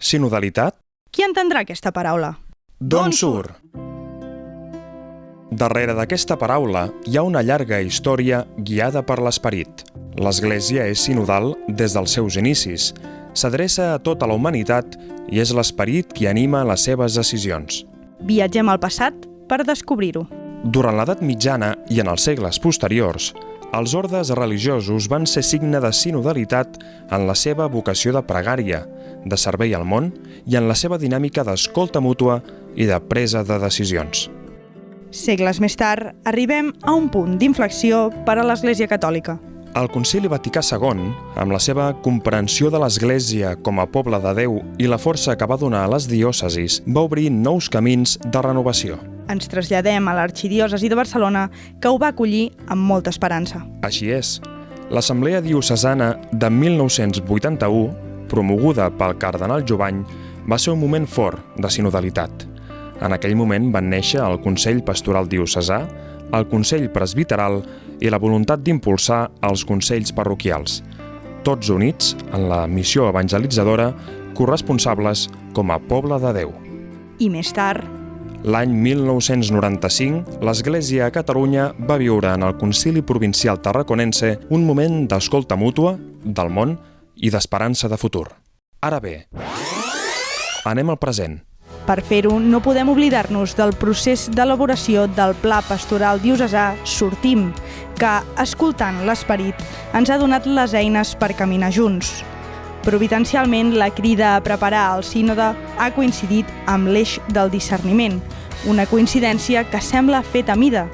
Sinodalitat? Qui entendrà aquesta paraula? D'on surt? Darrere d'aquesta paraula hi ha una llarga història guiada per l'esperit. L'Església és sinodal des dels seus inicis. S'adreça a tota la humanitat i és l'esperit qui anima les seves decisions. Viatgem al passat per descobrir-ho. Durant l'edat mitjana i en els segles posteriors, els ordes religiosos van ser signe de sinodalitat en la seva vocació de pregària, de servei al món i en la seva dinàmica d'escolta mútua i de presa de decisions. Segles més tard, arribem a un punt d'inflexió per a l'Església Catòlica. El Concili Vaticà II, amb la seva comprensió de l'Església com a poble de Déu i la força que va donar a les diòcesis, va obrir nous camins de renovació. Ens traslladem a l'arxidiòcesi de Barcelona, que ho va acollir amb molta esperança. Així és. L'Assemblea Diocesana de 1981, promoguda pel cardenal Jovany, va ser un moment fort de sinodalitat. En aquell moment van néixer el Consell Pastoral Diocesà, el Consell Presbiteral i la voluntat d'impulsar els consells parroquials, tots units en la missió evangelitzadora, corresponsables com a poble de Déu. I més tard, l'any 1995, l'Església a Catalunya va viure en el Concili Provincial Tarraconense un moment d'escolta mútua, del món i d'esperança de futur. Ara bé, anem al present. Per fer-ho, no podem oblidar-nos del procés d'elaboració del Pla Pastoral Diocesà Sortim, que, escoltant l'esperit, ens ha donat les eines per caminar junts. Providencialment, la crida a preparar el sínode ha coincidit amb l'eix del discerniment, una coincidència que sembla feta a mida,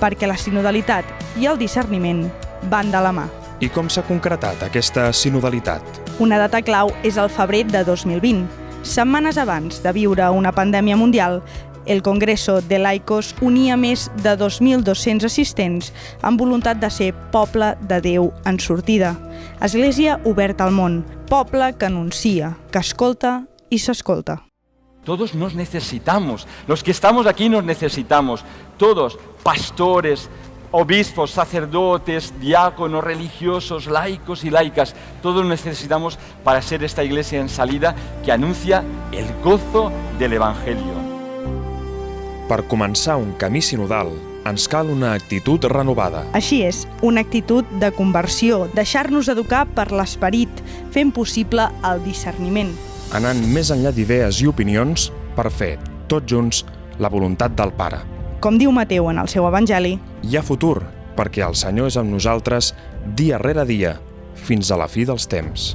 perquè la sinodalitat i el discerniment van de la mà. I com s'ha concretat aquesta sinodalitat? Una data clau és el febrer de 2020. Setmanes abans de viure una pandèmia mundial, el Congreso de Laicos unia més de 2.200 assistents amb voluntat de ser poble de Déu en sortida. Església oberta al món, poble que anuncia, que escolta i s'escolta. Todos nos necesitamos, los que estamos aquí nos necesitamos, todos, pastores, obispos, sacerdotes, diáconos, religiosos, laicos y laicas, todos necesitamos para ser esta iglesia en salida que anuncia el gozo del Evangelio. Per començar un camí sinodal, ens cal una actitud renovada. Així és, una actitud de conversió, deixar-nos educar per l'esperit, fent possible el discerniment. Anant més enllà d'idees i opinions per fer, tots junts, la voluntat del Pare. Com diu Mateu en el seu Evangeli, hi ha futur, perquè el Senyor és amb nosaltres dia rere dia, fins a la fi dels temps.